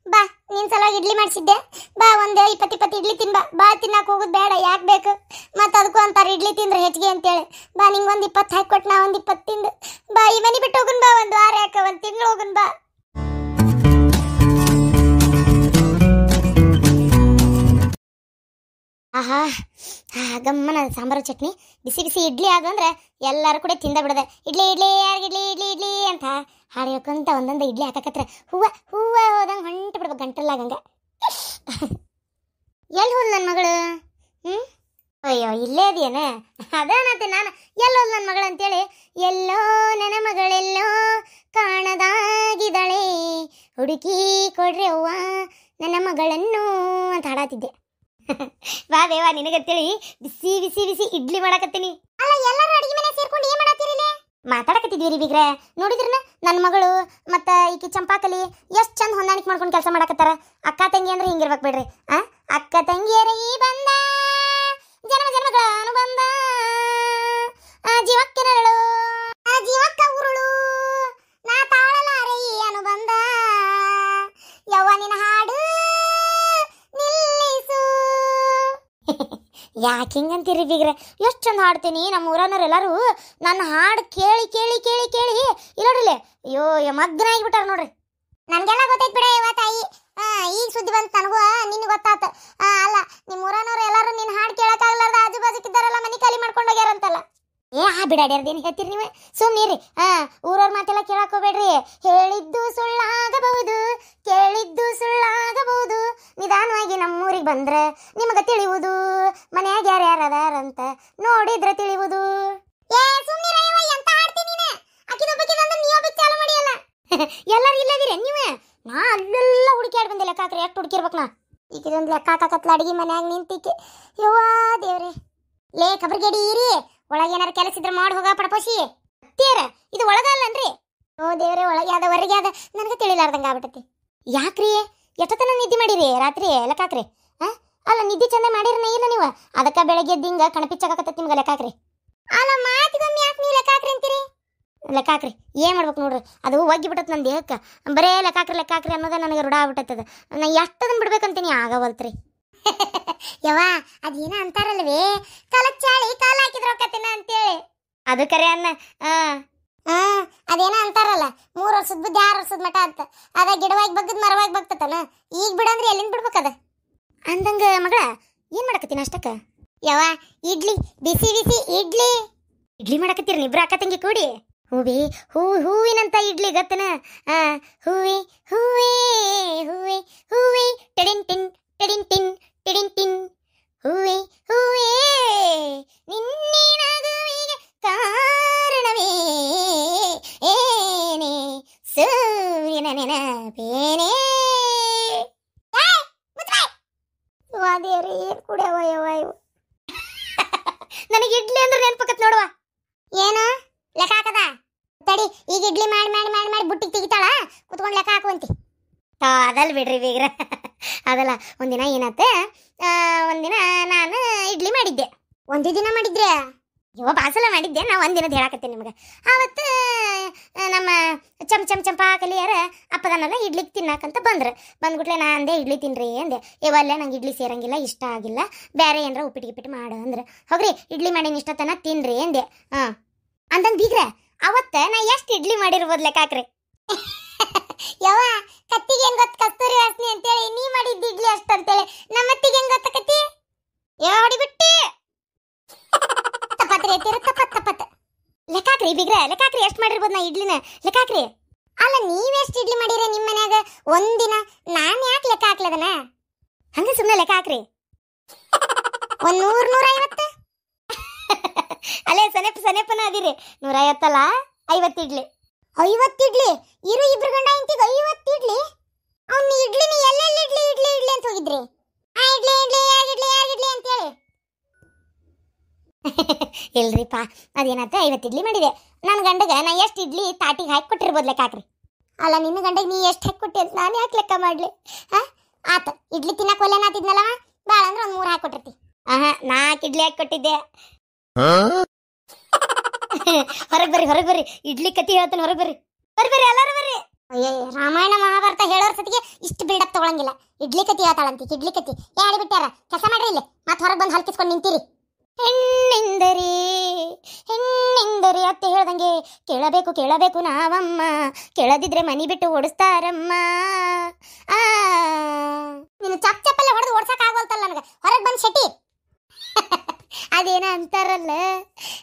ಬಾ ನಿನ್ ಸಲುವಾಗಿ ಇಡ್ಲಿ ಮಾಡಿಸಿದ್ದೆ. ಬಾ ಒಂದು 20 ಇಡ್ಲಿ ತಿನ್ ಬಾ. ಬಾ ತಿನ್ನಕ್ ಹೋಗೋದು ಬೇಡ, ಯಾಕೆ ಬೇಕು ಮತ್ತೆ ಅದಕ್ಕೂ ಅಂತಾರೆ ಇಡ್ಲಿ ತಿಂದ್ರೆ ಹೆಚ್ಚಿಗೆ ಅಂತೇಳಿ. ಬಾ ನಿಂಗೊಂದು 20 ಹಾಕಿ ನಾ ಒಂದು 20 ತಿಂದು ಬಾ. ಈ ಮನೆ ಬಿಟ್ಟು ಹೋಗುನ್ ಬಾ, ಒಂದು ವಾರ ಯಾಕೆ ಒಂದು ತಿಂಗಳು ಹೋಗುನ್ ಬಾ. ಆಹಾ ಗಮ್ಮನ ಸಾಂಬಾರು ಚಟ್ನಿ ಬಿಸಿ ಬಿಸಿ ಇಡ್ಲಿ ಆಗಂದ್ರೆ ಎಲ್ಲರೂ ಕೂಡ ತಿಂದ ಬಿಡದೆ. ಇಡ್ಲಿ ಇಡ್ಲಿ ಯಾರಿಗೆ ಇಡ್ಲಿ ಇಡ್ಲಿ ಇಡ್ಲಿ ಅಂತ ಹಾಡು ಹೇಳ್ಕೊಂತ ಒಂದೊಂದು ಇಡ್ಲಿ ಹಾಕಕತ್ರ ಹೂವ ಹೂವ ಹೋದಂಗೆ ಹೊಂಟು ಬಿಡ್ಬೇಕು ಗಂಟಲ್ಲಾಗಂಗ. ಎಲ್ಲಿ ಹೋದ್ ನನ್ನ ಮಗಳು? ಅಯ್ಯೋ ಇಲ್ಲೇ ಅದೇನೆ. ಅದೇನತ್ತೆ ನಾನು ಎಲ್ಲಿ ಹೋದ್ ನನ್ನ ಮಗಳು ಅಂತೇಳಿ ಎಲ್ಲೋ ನನ್ನ ಮಗಳೆಲ್ಲೋ ಕಾಣದಾಗಿದ್ದಾಳೆ, ಹುಡುಕಿ ಕೊಡ್ರಿ ಅವ್ವ ನನ್ನ ಮಗಳನ್ನು ಅಂತ ಹಾಡಾತಿದ್ದೆ. ಬಾ ದೇವಾ ನಿನಗತ್ತೇಳಿ ಬಿಸಿ ಬಿಸಿ ಬಿಸಿ ಇಡ್ಲಿ ಮಾಡಾಕತ್ತೀನಿ. ಅಲ್ಲ ಎಲ್ಲರೂ ಅಡಿಗೆ ಮನೆ ಸೇರ್ಕೊಂಡು ಏನ್ ಮಾಡಾತಿರಿಲ್ಲ? ಮಾತಾಡಕತ್ತಿದ್ವಿ ರೀ ಬಿಗ್ರೆ. ನೋಡಿದ್ರನ ನನ್ನ ಮಗಳು ಮತ್ತ ಈಕಿ ಚಂಪಾಕಲಿ ಎಷ್ಟ್ ಚಂದ ಹೊಂದಾಣಿಕೆ ಮಾಡ್ಕೊಂಡು ಕೆಲಸ ಮಾಡಾಕತ್ತಾರ. ಅಕ್ಕ ತಂಗಿ ಅಂದ್ರೆ ಹಿಂಗಿರ್ಬೇಕು ಬಿಡ್ರಿ. ಅಕ್ಕ ತಂಗಿಯರ ಈ ಬಂದ ಜನ್ಮ ಜನ್ಮಗಳ ಅನುಬಂಧ, ಜೀವಕ್ಕೆ ನರಳು ಜೀವಕ್ಕ ಉರುಳು ನಾ ತಾಳಲಾರೆ ಈ ಅನುಬಂಧ, ಯವ್ವ ನಿನ್ನ ಹಾಡು ಯಾಕೆ ಹಿಂಗಂತೀರಿ ಬಿಗ್ರೆ? ಎಷ್ಟು ಚಂದ ಹಾಡ್ತೀನಿ. ನಮ್ಮ ಊರನ್ನವ್ರು ಎಲ್ಲರೂ ನನ್ನ ಹಾಡು ಕೇಳಿ ಕೇಳಿ ಕೇಳಿ ಕೇಳಿ ಇಲ್ಲೋಡ್ರಿಲೆ ಅಯ್ಯೋ ಮಗ್ನ ಆಗಿಬಿಟ್ಟಾರ ನೋಡ್ರಿ. ನನ್ಗೆಲ್ಲ ಗೊತ್ತೈತ್ ಬಿಡ ಇವ ತಾಯಿ. ಈಗ ಸುದ್ದಿ ಬಂತು ನನಗೂ, ನಿನ್ ಗೊತ್ತಾತ. ಅಲ್ಲ ನಿಮ್ಮ ಊರನ್ನವ್ರು ಎಲ್ಲರೂ ನಿನ್ನ ಹಾಡು ಕೇಳಕ್ಕಾಗಲಾರ್ದ ಆಜು ಬಾಜುಕಿದ್ದಾರಲ್ಲ ಮನೆ ಖಾಲಿ ಮಾಡ್ಕೊಂಡು ಹೋಗ್ಯಾರಂತಲ್ಲ. ಬಿಡಾಡ್ಯಾರ್ದೇನು ಹೇಳ್ತೀರಿ ನೀವು? ಸುಮ್ಮನಿರಿ. ಊರವ್ರ ಮಾತೆಲ್ಲ ಕೇಳಕ್ ಹೋಗ್ಬೇಡ್ರಿ. ಹೇಳಿದ್ದು ಸುಳ್ಳಾಗಬಹುದು, ಕೇಳಿದ್ದು ಸುಳ್ಳಾಗಬಹುದು, ನಿಧಾನವಾಗಿ ನಮ್ಮೂರಿಗೆ ಬಂದ್ರೆ ನಿಮಗೆ ತಿಳಿಯುವುದು ಮನ್ಯಾಗ ಯಾರ್ಯಾರ ಅದಾರಂತ ನೋಡಿದ್ರೆ ತಿಳಿಯುವುದು. ಎಲ್ಲರೂ ಇಲ್ಲದಿರಿ ನೀವೇ? ನಾ ಅಲ್ಲೆಲ್ಲ ಹುಡುಕ್ಯಾಡ್ ಬಂದೆ ಲೆಕ್ಕಾಕ್ರೆ. ಎಷ್ಟು ಹುಡುಕಿರ್ಬೇಕು ನಾ? ಈಗಿದೊಂದು ಲೆಕ್ಕ ಹಾಕತ್ಲ ಅಡಿಗೆ ಮನ್ಯಾಗ ನಿಂತಿಕ್ಕೆ. ಯವ್ವಾ ದೇವ್ರೆ. ಲೇ ಕಬ್ರಿಗೇಡಿ ಇರಿ, ಒಳಗೆ ಏನಾರ ಕೆಲಸ ಇದ್ರೆ ಮಾಡಿ ಹೋಗ ಪಡಪೋಸಿ. ತೇರ ಇದು ಒಳಗಲ್ಲನ್ರಿ? ಓ ದೇವ್ರೆ, ಒಳಗೆ ಅದ ಹೊರಗೆ ಅದ ನನಗೆ ತಿಳಿಲಾರ್ದಂಗ ಆಗ್ಬಿಟ್ಟತಿ. ಯಾಕ್ರಿ ಎಷ್ಟತನ ನಿದ್ದೆ ಮಾಡಿರಿ ರಾತ್ರಿ ಲೆಕ್ಕಾಕ್ರಿ? ಅಲ್ಲ ನಿದ್ದೆ ಚಂದ ಮಾಡಿರನ ಇಲ್ಲ ನೀವು? ಅದಕ್ಕೆ ಬೆಳಗ್ಗೆ ಎದ್ದಿಂಗ ಕಣಪಿಚ್ಚಾಕತ್ತೈತಿ ನಿಮ್ಗೆ ಲೆಕ್ಕಾಕ್ರಿ. ಅಲ್ಲ ಮಾತಿಗೊಮ್ಮೆ ಯಾಕೆ ನೀವು ಲೆಕ್ಕಾಕ್ರಿ ಅಂತೀರಿ? ಲೆಕ್ಕಾಕ್ರಿ ಏನ್ ಮಾಡ್ಬೇಕು ನೋಡ್ರಿ, ಅದು ಒಗ್ಗಿ ಬಿಟ್ಟತ್ ನನ್ನ ದೇಹಕ್ಕೆ. ಬರೇ ಲೆಕ್ಕಾಕ್ರಿ ಲೆಕ್ಕಾಕ್ರಿ ಅನ್ನೋದ ನನಗೆ ರೂಢ ಆಗ್ಬಿಟ್ಟದ. ನಾ ಎಷ್ಟದನ್ ಬಿಡ್ಬೇಕಂತೀನಿ ಆಗವಲ್ತ್ರಿ. ಯವ್ವ ಅದೇನ ಅಂತಾರಲ್ವೇ, ಕಲಚಾಳಿ ಕಾಲ ಹಾಕಿದ್ರ ಒಕ್ಕತ್ತಿನ ಅಂತೇಳಿ. ಅದು ಕರೆ ಅನ್ನ. ಅದೇನ ಅಂತಾರಲ್ಲ 3 ವರ್ಷದ ಬುದ್ಧಿ 6 ವರ್ಷದ ಮಠ ಅಂತ. ಅದ ಗಿಡವಾಗಿ ಬಗ್ಗದ್ ಮರವಾಗಿ ಬಗ್ತತನ. ಈಗ ಬಿಡಂದ್ರೆ ಎಲ್ಲಿಂದ ಬಿಡ್ಬೇಕದ ಅಂದಂಗ ಮಗಳ ಏನ್ ಮಾಡಕತ್ತೀನಿ ಅಷ್ಟಕ್ಕ? ಯವ್ವ ಇಡ್ಲಿ ಬಿಸಿ ಬಿಸಿ ಇಡ್ಲಿ. ಇಡ್ಲಿ ಮಾಡಕತ್ತೀರಿ ಇಬ್ರು ಅಕ್ಕ ತಂಗಿ ಕೂಡಿ? ಹೂವಿನಂತ ಇಡ್ಲಿ ಗತ್ತನ. ಹೂವಿ ಹೂವೇ ಹೂವೆ ಹೂವೆ ಟೆಡಿನ್ ಟಿನ್ ಟೆಡಿನ್ ಟಿನ್ ಟೆಡಿನ್ ಟಿನ್, ಹೂವೆ ಹೂವೇ ನಿನ್ನಿನಗುವಿಗೆ ಕಾರಣವೇ ಏನೇ ಸೂರ್ಯನ ನೆನಪೇನೇ. ದೇವ್ರಿ ಏನ್ ಕುಡಿಯವ ಯವ್ವ ಇವು. ನನಗೆ ಇಡ್ಲಿ ಅಂದ್ರೆ ನೆನ್ಪಕತ್ ನೋಡುವ. ಏನು ಲೆಕ್ಕ ಹಾಕದ? ತಡಿ ಈಗ ಇಡ್ಲಿ ಮಾಡಿ ಮಾಡಿ ಮಾಡಿ ಮಾಡಿ ಬುಟ್ಟಿಗೆ ತೆಗಿತಾಳ, ಕುತ್ಕೊಂಡು ಲೆಕ್ಕ ಹಾಕುವಂತಿ. ಅದಲ್ ಬಿಡ್ರಿ ಬೀಗ್ರ. ಅದಲ್ಲ ಒಂದಿನ ಏನಾತ, ಒಂದಿನ ನಾನು ಇಡ್ಲಿ ಮಾಡಿದ್ದೆ. ಒಂದೇ ದಿನ ಮಾಡಿದ್ರೆ ಇವ ಬಾಸಲ ಮಾಡಿದ್ದೆ. ನಾ ಒಂದಿನದ ಹೇಳಾಕತ್ತೇನೆ ನಿಮ್ಗೆ. ಆವತ್ತು ನಮ್ಮ ಚಂಪಾ ಕಲಿಯಾರ ಅಪ್ಪದನ್ನೆಲ್ಲ ಇಡ್ಲಿಗೆ ತಿನ್ನಾಕಂತ ಬಂದ್ಬಿಟ್ಲೆ ನಾ ಅಂದೆ ಇಡ್ಲಿ ತಿನ್ರಿ ಅಂದೆ. ಇವಲ್ಲೇ ನಂಗೆ ಇಡ್ಲಿ ಸೇರಂಗಿಲ್ಲ, ಇಷ್ಟ ಆಗಿಲ್ಲ, ಬೇರೆ ಏನಾರ ಉಪ್ಪಿಟ್ಟು ಮಾಡು ಅಂದ್ರೆ ಹೋಗ್ರಿ ಇಡ್ಲಿ ಮಾಡೀನಿ ಇಷ್ಟತನ ತಿನ್ರಿ ಅಂದೆ. ಅಂತಂದು ಬೀಗ್ರೆ ಅವತ್ತ ನಾ ಎಷ್ಟು ಇಡ್ಲಿ ಮಾಡಿರ್ಬೋದು ಲೆಕ್ಕಾಕ್ರಿ. ಯವ್ವ ಕತ್ತಿಗೆ ಏನ್ ಗೊತ್ತ ಕಸ್ತೂರಿ ವಾಸನೆ ಅಂತೇಳಿ ನೀ ಮಾಡಿದ್ದ ಇಡ್ಲಿ ಅಷ್ಟ ಅಂತೇಳಿ ನಮ್ಮತ್ತಿಗೆ ಹೆಂಗ್ ಗೊತ್ತಕತಿ? ಹೊಡಿಬಿಟ್ಟಿ ತಪ್ಪತ್ರಿ ತಪ್ಪತ್ ಲೆಕ್ಕಾಕ್ರಿ ಬೀಗ್ರೆ. ಲೆಕ್ಕಾಕ್ರಿ ಎಷ್ಟು ಮಾಡಿರ್ಬೋದು ನಾ ಇಡ್ಲಿನ ಲೆಕ್ಕಾಕ್ರಿ. ಅಲ್ಲ ನೀವೆಷ್ಟು ಇಡ್ಲಿ ಮಾಡಿರ ನಿಮ್ಮ ಮನ್ಯಾಗ ಒಂದಿನ? ನಾನು ಯಾಕೆ ಲೆಕ್ಕ ಹಾಕ್ಲದನ? ಹಂಗ ಸುಮ್ಮನೆ ಲೆಕ್ಕ ಹಾಕ್ರಿ. 100 150. ಅಲ್ಲೇ ಸನೆಪನ ಅದಿರಿ. 150 ಅಲ್ಲ 50 ಇಡ್ಲಿ. 50 ಇಡ್ಲಿ ಇರು ಇಬ್ರು ಗಂಡ ಇಂತಿಗೆ 50 ಇಡ್ಲಿ. ಅವ್ನು ಇಡ್ಲಿನ ಎಲ್ಲೆಲ್ಲಿ ಇಡ್ಲಿ ಇಡ್ಲಿ ಇಡ್ಲಿ ಅಂತ ಹೋಗಿದ್ರಿ? ಇಡ್ಲಿ ಇಡ್ಲಿ ಇಡ್ಲಿ ಅಂತೇಳಿ. ಇಲ್ರಿಪ್ಪ ಅದೇನತ್ತ 50 ಇಡ್ಲಿ ಮಾಡಿದೆ. ನನ್ನ ಗಂಡಗ ನಾ ಎಷ್ಟು ಇಡ್ಲಿ ತಾಟಿಗೆ ಹಾಕಿ ಕೊಟ್ಟಿರ್ಬೋದು ಲೆಕ್ಕ ಹಾಕ್ರಿ. ಅಲ್ಲ ನಿನ್ನ ಗಂಡಗೆ ನೀ ಎಷ್ಟು ಹಾಕಿ ಕೊಟ್ಟಿ ಅಂತ ನಾನು ಯಾಕೆ ಲೆಕ್ಕ ಮಾಡ್ಲಿ? ಆತ ಇಡ್ಲಿ ತಿನ್ನಕ್ಕೆ ಒಲ್ಲೆ ನಾತಿದ್ನಲ್ಲ, ಭಾಳ ಅಂದ್ರೆ ಒಂದು 3 ಹಾಕಿ ಕೊಟ್ಟಿರ್ತಿ. 4 ಇಡ್ಲಿ ಹಾಕಿ ಕೊಟ್ಟಿದ್ದೆ. ಹೊರಗೆ ಬರ್ರಿ ಇಡ್ಲಿ ಕತಿ ಹೇಳ್ತಾನೆ. ಹೊರಗೆ ಬರ್ರಿ ಎಲ್ಲರೂ ಬರ್ರಿ. ಅಯ್ಯೋ ರಾಮಾಯಣ ಮಹಾಭಾರತ ಹೇಳೋರ್ ಸತಿಗೆ ಇಷ್ಟು ಬಿಲ್ಡಪ್ ತಗೊಳಂಗಿಲ್ಲ. ಇಡ್ಲಿ ಕತಿ ಹೇಳ್ತಾಳಂತಿ, ಇಡ್ಲಿ ಕತಿ ಹೇಳಿ ಬಿಟ್ಟಾರ. ಕೆಲಸ ಮಾಡ್ರಿ ಇಲ್ಲಿ, ಮತ್ತೆ ಹೊರಗೆ ಬಂದು ಹಲ್ಕಿಸ್ಕೊಂಡು ನಿಂತೀರಿ. ಹೆಣ್ಣೆಂದರೆ ಹೆಣ್ಣೆಂದರೆ ಅತ್ತೆ ಹೇಳ್ದಂಗೆ ಕೇಳಬೇಕು ಕೇಳಬೇಕು ನಾವಮ್ಮ, ಕೇಳದಿದ್ರೆ ಮನಿ ಬಿಟ್ಟು ಓಡಿಸ್ತಾರಮ್ಮ. ನೀನು ಚಪ್ ಚಪ್ಪಲ್ಲೇ ಹೊಡೆದು ಓಡ್ಸಕ್ ಆಗೋಲ್ತಲ್ಲ ನನಗೆ, ಹೊರಗೆ ಬಂದು ಶೆಟ್ಟಿ. ಅದೇನ ಅಂತಾರಲ್ಲ,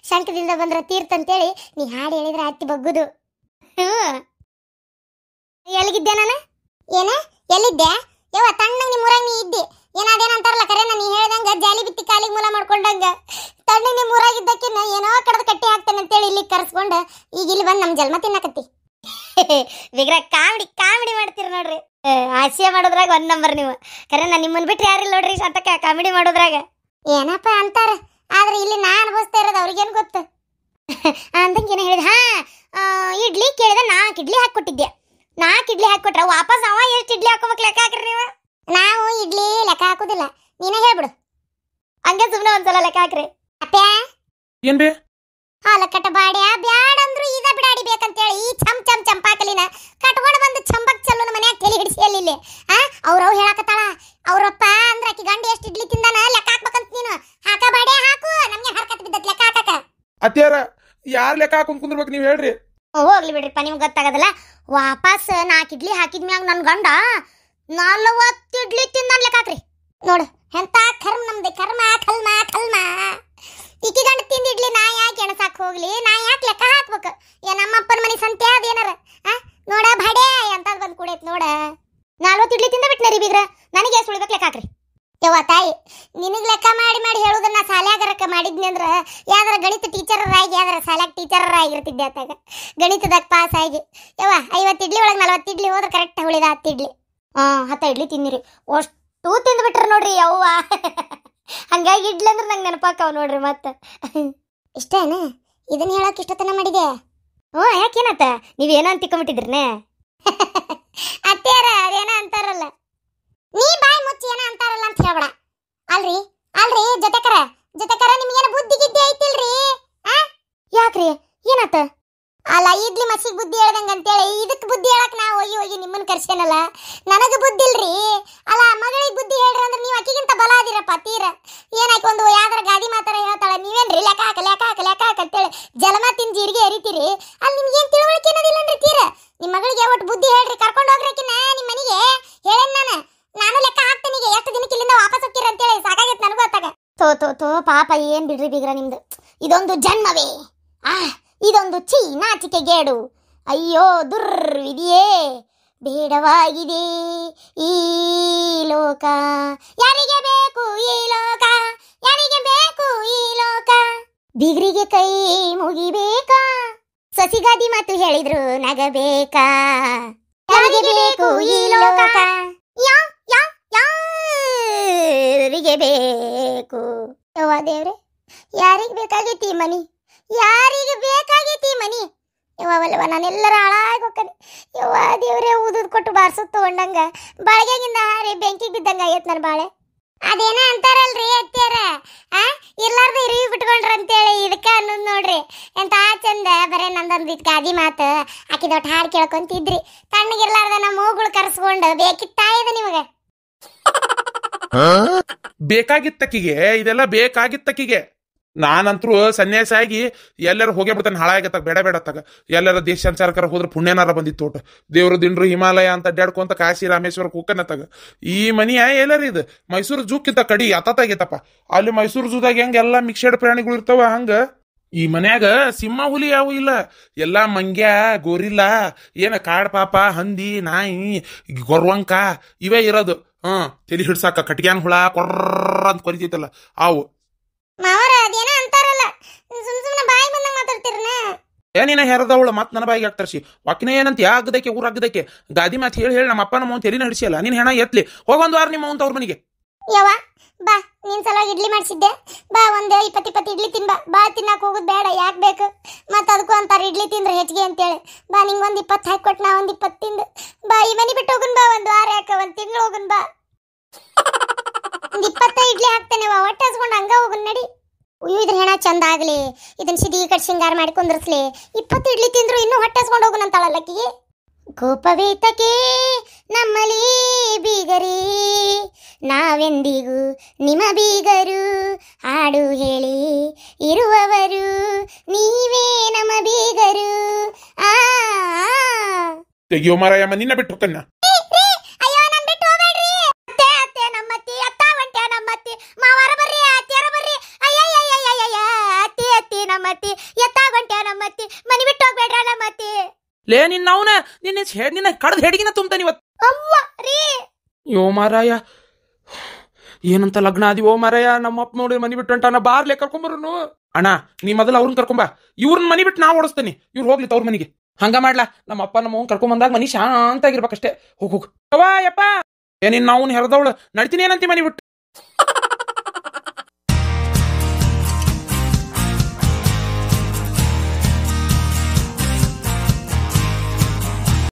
ಶಂಕದಿಂದ ಬಂದ್ರ ತೀರ್ಥ ಅಂತೇಳಿ ನೀ ಹಾಡು ಹೇಳಿದ್ರೆ ಅತ್ತಿ ಬಗ್ಗುದು. ಎಲ್ಲಿಗಿದ್ದೆ ನಾನು? ಏನ ಎಲ್ಲಿದ್ದೆ? ಯವ್ವ ತಣ್ಣಗೆ ನಿಮ್ಮೂರಾಗ ನೀ ಇದ್ದಿ. ಏನಾದೇನಂತಾರಲ್ಲ ಕರೆನ, ನೀ ಹೇಳ್ದಂಗ ಜಾಲಿ ಬಿತ್ತಿ ಕಾಲಿಗೆ ಮೂಲ ಮಾಡ್ಕೊಂಡಂಗ ತಣ್ಣಗೆ ನಿಮ್ಮೂರಾಗಿದ್ದಕ್ಕಿನ್ನ ಏನೋ ಕಡ್ದು ಕಟ್ಟಿ ಹಾಕ್ತೇನೆ ಅಂತೇಳಿ ಇಲ್ಲಿ ಕರ್ಸ್ಕೊಂಡು ಈಗ ಇಲ್ಲಿ ಬಂದು ನಮ್ಮ ಜನ್ಮ ತಿನ್ನಕತ್ತಿ. ವಿಗ್ರಹ ಕಾಮಿಡಿ ಮಾಡ್ತೀರಿ ನೋಡ್ರಿ. ಹಾಸ್ಯ ಮಾಡೋದ್ರಾಗ 1 ನಂಬರ್ ನೀವು. ಕರೆ ನಾ ನಿಮ್ಮನ್ನ ಬಿಟ್ರೆ ಯಾರಿಲ್ಲ ನೋಡ್ರಿ ಶತಕ ಕಾಮಿಡಿ ಮಾಡೋದ್ರಾಗ. ಏನಪ್ಪ ಅಂತಾರ, ಆದ್ರೆ ಇಲ್ಲಿ ನಾ ಅನುಭವಿಸ್ತಾ ಇರೋದು ಅವ್ರಿಗೇನು ಗೊತ್ತು ಅಂದಂಗೆ ಏನೋ ಹೇಳಿದ. ಇಡ್ಲಿ ಕೇಳಿದ 4 ಇಡ್ಲಿ ಹಾಕ್ಕೊಟ್ಟಿದ್ದೆ. 4 ಇಡ್ಲಿ ಹಾಕ್ಕೊಟ್ರ ವಾಪಸ್ ಅವ ಎಷ್ಟು ಇಡ್ಲಿ ಹಾಕೋಬೇಕು ಲೆಕ್ಕ ಹಾಕ್ರಿ ನೀವು. ನಾವು ಇಡ್ಲಿ ಲೆಕ್ಕ ಹಾಕೋದಿಲ್ಲ, ನೀನೇ ಹೇಳ್ಬಿಡು. ಹಂಗೆ ಸುಮ್ಮನೆ ಒಂದ್ಸಲ ಲೆಕ್ಕ ಹಾಕ್ರಿ. ಅಪ್ಪ್ಯಾ ಏನ್ ಬೇ ಹಾಲಕ್ಕಟ್ಟ ಬಾಡ್ಯಾ ಬ್ಯಾಡ ಅಂದ್ರು ಇದ ಬಿಡಾಡಿ ಬೇಕಂತೇಳಿ ಈ ಚಂಪಾಕಲಿನ ಕಟ್ಕೊಂಡು ಬಂದು ಚಂಬಕ್ ಚಲ್ಲೋನ ಮನ್ಯಾಗ ತಲೆ ಹಿಡಿಸಿ ಅಲ್ಲಿ ಅವ್ರವ್ ಹೇಳಕತ್ತಾಳ. ಅವ್ರಪ್ಪ ಅಂದ್ರ ಆಕಿ ಗಂಡ ಎಷ್ಟು ಇಡ್ಲಿ ತಿಂದಾನ ಲೆಕ್ಕ ಹಾಕ್ಬೇಕಂತ ನೀನು. ಹಾಕ ಬಾಡ್ಯಾ ಹಾಕು, ನಮ್ಗೆ ಹರ್ಕತ್ ಬಿದ್ದತ್ ಲೆಕ್ಕ ಹಾಕಕ. ಅತ್ಯಾರ ಯಾರ್ ಲೆಕ್ಕ ಹಾಕೊಂಡ್ ಕುಂದ್ರಬೇಕು ನೀವ್ ಹೇಳ್ರಿ. ಹೋಗ್ಲಿ ಬಿಡ್ರಿಪ್ಪ, ನಿಮ್ಗೆ ಗೊತ್ತಾಗದಲ್ಲ. ವಾಪಸ್ 4 ಇಡ್ಲಿ ಹಾಕಿದ್ಮ್ಯಾಗ ನನ್ ಗಂಡ 40 ಇಡ್ಲಿ ತಿಂದಾನ ಲೆಕ್ಕ ಹಾಕ್ರಿ. ನೋಡು ಎಂತ ಕರ್ಮ ನಮ್ದೆ, ಕರ್ಮ ಕಲ್ಮ ಕಲ್ಮ. ಈಕಿ ಗಂಡ ತಿಂದ ಇಡ್ಲಿ ನಾ ಯಾಕೆ ಎಣಸಾಕ್ ಹೋಗ್ಲಿ, ನಾ ಯಾಕೆ ಲೆಕ್ಕ ಹಾಕ್ಬೇಕು? ನಮ್ಮಪ್ಪನ ಮನೆ ಸಂತೆ ಅದೇನಾರ ನೋಡ ಬಡೆ ಅಂತ ಬಂದ್ ಕೂಡೈತ್ ನೋಡ. 40 ಇಡ್ಲಿ ತಿಂದ ಬಿಟ್ನರಿ ಬೀಗ್ರ, ನನಗೆ ಎಷ್ಟು ಉಳಿಬೇಕು ಲೆಕ್ಕ ಹಾಕ್ರಿ. ಯವ್ವ ತಾಯಿ, ನಿನಗ್ ಲೆಕ್ಕ ಮಾಡಿ ಮಾಡಿ ಹೇಳುದನ್ನ ಶಾಲ್ಯಾಗರಕ್ಕ ಮಾಡಿದ್ನಿ ಅಂದ್ರ ಯಾವ್ದಾರ ಗಣಿತ ಟೀಚರ್ ಆಗಿ ಯಾವ್ದಾರ ಶಾಲ್ಯಾಗ ಟೀಚರ್ ಆಗಿರ್ತಿದ್ದೆ ಆತಾಗ. ಗಣಿತದಾಗ ಪಾಸ್ ಆಗಿ ಯವ್ವ 50 ಇಡ್ಲಿ ಒಳಗೆ 40 ಇಡ್ಲಿ ಹೋದ್ರೆ ಕರೆಕ್ಟ್ ಉಳಿದ 10 ಇಡ್ಲಿ. 10 ಇಡ್ಲಿ ತಿಂದಿರಿ, ಅಷ್ಟು ತಿಂದು ಬಿಟ್ರಿ ನೋಡ್ರಿ ಯವ್ವ. ಹಂಗಾಗಿ ಇಡ್ಲಿ ಅಂದ್ರೆ ನಂಗೆ ನೆನಪಾಕವ್ ನೋಡ್ರಿ. ಮತ್ತ ಇಷ್ಟೇನ ಇದನ್ನ ಹೇಳಕ್ ಇಷ್ಟತನ ಮಾಡಿದೆ? ಯಾಕೇನತ್ತ ನೀವೇನೋ ಅಂತ ತಿಕ್ಕೊಂಬಿಟ್ಟಿದ್ರನೆ. ಅತ್ತೇರ ಅದೇನ ಅಂತಾರಲ್ಲ, ನೀ ಬಾಯಿ ಮುಚ್ಚಿ ಏನ ಅಂತಾರಲ್ಲ ಅಂತ ಹೇಳ್ಬೇಡ. ಅಲ್ರಿ ಅಲ್ರಿ ಜೊತೆಕರ ನಿಮ್ಗೇನ ಬುದ್ಧಿ ಗಿದ್ದಿ ಐತಿಲ್ರಿ? ಯಾಕ್ರಿ ಏನಾತ? ಅಲ್ಲ ಇಡ್ಲಿ ಮಸಿಗೆ ಬುದ್ಧಿ ಹೇಳ್ದಂಗ ಅಂತೇಳಿ ಇದಕ್ ಬುದ್ಧಿ ಹೇಳಕ್ ನಾ ಹೋಗಿ ನಿಮ್ಮನ್ನ ಕರ್ಸೇನಲ್ಲ. ನನಗ ಬುದ್ಧಿ ಇಲ್ರಿ. ಅಲ್ಲ ಮಗಳಿಗೆ ಬುದ್ಧಿ ಹೇಳ್ರಿ ಅಂದ್ರೆ ನೀವು ಅಕ್ಕಿಗಿಂತ ಬಲ ಅದಿರಪ್ಪ ತೀರ. ಏನಾಯ್ತು ಒಂದು ಯಾವ್ದಾರ ಗಾದಿ ಮಾತಾರ ಹೇಳ್ತಾಳ, ನೀವೇನ್ರಿ ಲೆಕ್ಕ ಹಾಕ ಅಂತೇಳಿ ಜಲಮ ತಿಂದು ಜೀರಿಗೆ ಎರಿತೀರಿ. ಅಲ್ಲಿ ನಿಮ್ಗೇನ್ ತಿಳುವಳಿಕೆ ಅನ್ನೋದಿಲ್ಲನ್ರಿ ತೀರ. ನಿಮ್ಮ ಮಗಳಿಗೆ ಒಟ್ಟು ಬುದ್ಧಿ ಹೇಳ್ರಿ, ಕರ್ಕೊಂಡು ಹೋಗ್ರಕಿನ ನಿಮ್ಮ ಮನೆಗೆ ಹೇಳೇನ್ ನಾನು ಲೆಕ್ಕ ಹಾಕ್ತೇನೆ. ಎಷ್ಟು ದಿನಕ್ಕೆ ಇಲ್ಲಿಂದ ವಾಪಸ್ ಹೋಗ್ತೀರ ಅಂತೇಳಿ ಸಾಕಾಗೈತೆ ನನಗೂ ಅತ್ತಾಗ. ತೋ ಪಾಪ ಏನ್ ಬಿಡ್ರಿ ಬೀಗ್ರ ನಿಮ್ದು. ಇದೊಂದು ಜನ್ಮವೇ, ಇದೊಂದು ನಾಚಿಕೆ ಗೇಡು. ಅಯ್ಯೋ ದುರ್ವಿಧಿಯೇ, ಬೇಡವಾಗಿದೆ ಈ ಲೋಕ. ಯಾರಿಗೆ ಬೇಕು ಈ ಲೋಕ, ಯಾರಿಗೆ ಬೇಕು ಈ ಲೋಕ? ಬೀಗ್ರಿಗೆ ಕೈ ಮುಗಿಬೇಕಾ, ಸಸಿಗಾದಿ ಮಾತು ಹೇಳಿದ್ರು ನಗಬೇಕಾ? ಯಾರಿಗೆ ಬೇಕು ಈ ಲೋಕ, ಯಾರಿಗೆ ಬೇಕು? ಯವ್ವ ದೇವ್ರೆ, ಯಾರಿಗೆ ಬೇಕಾಗೈತಿ ಮನಿ, ಯಾರಿಗೆ ಬೇಕಾಗೈತಿ ಮನಿ? ಯವ್ವಲ್ವ ನಾನೆಲ್ಲರ ಹಾಳಾಗಿ ಹೋಗ್ತಾನೆ. ಯವ್ವ ದೇವ್ರೆ, ಊದುದ್ ಕೊಟ್ಟು ಬಾರ್ಸುತ್ತ ತಗೊಂಡಂಗ ಬಾಳ್ಗೆಗಿಂದ ಹಾರಿ ಬೆಂಕಿಗೆ ಬಿದ್ದಂಗ ಆಗೈತ್ ನನ್ನ ಬಾಳೆ. ಅದೇನ ಅಂತಾರಲ್ರಿ ಅತ್ಯಾರ, ಇರ್ಲಾರ್ದ ಇರಿವಿ ಬಿಟ್ಕೊಂಡ್ರ ಅಂತೇಳಿ ಇದಕ್ಕ ಅನ್ನೋದು ನೋಡ್ರಿ. ಎಂತ ಚಂದ ಬರೇ ನಂದೊಂದು ಇದ್ ಗಾದಿ ಮಾತು ಆಕಿದೊಟ್ಟು ಹಾಡು ಕೇಳ್ಕೊಂತಿದ್ರಿ. ತಣ್ಣಗಿರ್ಲಾರ್ದ ನಮ್ಮ ಮೂಗುಳು ಕರ್ಸ್ಕೊಂಡು ಬೇಕಿತ್ತಾಯಿದ ನಿಮಗೆ. ಬೇಕಾಗಿತ್ತಕ್ಕಿಗೆ ಇದೆಲ್ಲ ಬೇಕಾಗಿತ್ತಕ್ಕಿಗೆ. ನಾನಂತರೂ ಸನ್ಯಾಸ ಆಗಿ ಎಲ್ಲರೂ ಹೋಗೇ ಬಿಡ್ತಾನೆ ಹಾಳಾಗತ್ತಾಗ. ಬೇಡ ತಗ ಎಲ್ಲರ ದೇಶ ಸಂಚಾರಕರ ಹೋದ್ರೆ ಪುಣ್ಯನಾರ ಬಂದಿತ್ತು ತೋಟ. ದೇವ್ರ ದಿಂಡ್ರು ಹಿಮಾಲಯ ಅಂತ ಅಡ್ಡಾಡ್ಕೊಂತ ಕಾಶಿ ರಾಮೇಶ್ವರ ಹೋಗನತ್ತಾಗ. ಈ ಮನಿಯ ಎಲ್ಲರ ಇದು ಮೈಸೂರು ಜೂಕ್ಕಿಂತ ಕಡಿ ಅತ್ತಾಗೈತಪ್ಪ. ಅಲ್ಲಿ ಮೈಸೂರು ಜೂದಾಗ ಹೆಂಗ ಎಲ್ಲಾ ಮಿಕ್ಸೆಡ್ ಪ್ರಾಣಿಗಳು ಇರ್ತಾವ, ಹಂಗ ಈ ಮನ್ಯಾಗ ಸಿಂಹ ಹುಲಿ ಯಾವ ಇಲ್ಲ, ಎಲ್ಲಾ ಮಂಗ್ಯ ಗೋರಿಲ್ಲ, ಏನ ಕಾಡ್ ಪಾಪ, ಹಂದಿ, ನಾಯಿ, ಗೊರ್ವಂಕ ಇವೇ ಇರೋದು. ತಲಿ ಹಿಡ್ಸಾಕ ಕಟ್ಗ್ಯಾನ್ ಹುಳ ಕೊರ್ರ ಅಂತ ಕೊರಿತೈತಲ್ಲ ಅವು. ಮಾವರ ಅದೇನ ಅಂತಾರಲ್ಲ, ಸುಮ್ನೆ ಬಾಯಿ ಬಂದಂಗ ಮಾತಾಡ್ತಿರನ. ಏನಿನ ಹೆರದವಳು ಮತ್ ನನ್ನ ಬಾಯಿಗೆ ಹಾಕ್ತಾರ್ಸಿ. ವಾಕಿನ ಏನಂತ ಯಾಗದಕ್ಕೆ ಊರಾಗದಕ್ಕೆ ಗಾದಿ ಮಾತು ಹೇಳಿ ನಮ್ಮ ಅಪ್ಪನ ಮೌನ್ ತೆಲಿನ ಹಿಡಿಸಿಯಲ್ಲ. ನೀನ್ ಹೆಣ ಎತ್ಲಿ ಹೋಗೊಂದು ವಾರ ನಿಮ್ಮ ಅವ್ರ ಮನೆಗೆ. ಯವ್ವ ಬಾ, ನಿನ್ ಸಲುವಾಗಿ ಇಡ್ಲಿ ಮಾಡಿಸಿದ್ದೆ ಬಾ. ಒಂದು 20 ಇಡ್ಲಿ ತಿನ್ಬಾ. ಬಾ ತಿನ್ನಾಕ ಹೋಗುದ್ ಬೇಡ, ಯಾಕೆ ಬೇಕು ಮತ್ತ? ಅದಕ್ಕೂ ಅಂತಾರ ಇಡ್ಲಿ ತಿಂದ್ರೆ ಹೆಚ್ಚಿಗೆ ಅಂತೇಳಿ. ಬಾ ನಿಂಗೊಂದು 20 ಹಾಕಿ ನಾ ಒಂದು 20 ತಿಂದು ಬಾ. ಈ ಮನಿ ಬಿಟ್ಟು ಹೋಗುನ್ ಬಾ, 1 ವಾರ ಯಾಕ 1 ತಿಂಗಳು ಹೋಗುನ್ ಬಾ. 20 ಇಡ್ಲಿ ಹಾಕ್ತೇನೆ, ಹೊಟ್ಟೆ ಹಸ್ಕೊಂಡು ಹಂಗ ಹೋಗುನ್ ನಡಿ. ಅಯ್ಯೋ ಇದ್ರ ಹೆಣ ಚಂದ ಆಗ್ಲಿ, ಇದನ್ನ ಸಿಡಿ ಕಟ್ ಶೃಂಗಾರ ಮಾಡಿ ಕುಂದ್ರಸ್ಲಿ. 20 ಇಡ್ಲಿ ತಿಂದ್ರು ಇನ್ನೂ ಹೊಟ್ಟೆ ಹಸ್ಕೊಂಡು ಹೋಗುನ್ ಅಂತಾಳಲ್ಲಕ್ಕಿಗೆ. ಕೋಪವೇತಕೆ ನಮ್ಮಲ್ಲಿ ಬೀಗರೇ, ನಾವೆಂದಿಗೂ ನಿಮ್ಮ ಬೀಗರು, ಹಾಡು ಹೇಳಿ ಇರುವವರು ನೀವೇ ನಮ್ಮ ಬೀಗರು. ಆ ತೆಗಿಯೋ ಮಾರಾಯಮ್ಮ, ನಿನ್ನ ಬಿಟ್ಟು ಹೋಗ್ತೇನೆ. ಅಯ್ಯೋ ನನ್ ಬಿಟ್ಟು ಹೋಗ್ಬೇಡ್ರಿ. ಅತ್ತೆ ಅತ್ತೆ ನಮ್ಮತ್ತಿ, ಅತ್ತ ಹೊಂಟೆ ನಮ್ಮತ್ತಿ, ಮಾವಾರ ಬರ್ರಿ, ಅತ್ತಿಯರ ಬರ್ರಿ. ಅಯ್ಯಯ್ಯಯ್ಯಯ್ಯಯ್ಯ, ಅತ್ತಿ ಅತ್ತಿ ನಮ್ಮತ್ತಿ, ಎತ್ತ ಹೊಂಟೆ ನಮ್ಮತ್ತಿ, ಮನಿ ಬಿಟ್ಟು ಹೋಗ್ಬೇಡ್ರ ನಮ್ಮತ್ತಿ. ಲೇ ನಿನ್ನ ಅವನ ನಿನ್ನ ಕಡ್ದು ಹೆಡ್ಗಿನ ತುಂಬ್ತಾನೆ ಇವತ್ತು. ಅವ್ವ ರೀ, ಯೋ ಮಾರಾಯ, ಏನಂತ ಲಗ್ನ ಆದಿವೋ ಮಾರಾಯ. ನಮ್ಮ ಅಪ್ಪ ನೋಡಿ ಮನಿ ಬಿಟ್ಟು ಅಂಟಾನ, ಬಾರ್ಲೆ ಕರ್ಕೊಂಬರುನು. ಅಣ್ಣ ನೀ ಮೊದಲು ಅವ್ರನ್ನ ಕರ್ಕೊಂಬ, ಇವ್ರನ್ನ ಮನಿ ಬಿಟ್ಟು ನಾ ಓಡಿಸ್ತೇನೆ. ಇವ್ರು ಹೋಗ್ಲಿ ತವ್ರ ಮನಿಗೆ. ಹಂಗ ಮಾಡ್ಲಾ, ನಮ್ಮ ಅಪ್ಪ ನಮ್ಮ ಅವ್ನ ಕರ್ಕೊಂಬಂದಾಗ ಮನಿ ಶಾಂತ ಆಗಿರ್ಬೇಕಷ್ಟೇ. ಹೋಗ್ ಹೋಗ್ ಯಪ್ಪ. ಏನಿನ್ ನಾವು ಹೆರದವಳು ನಡ್ತೀನಿ ಏನಂತಿ ಮನಿ ಬಿಟ್ಟು.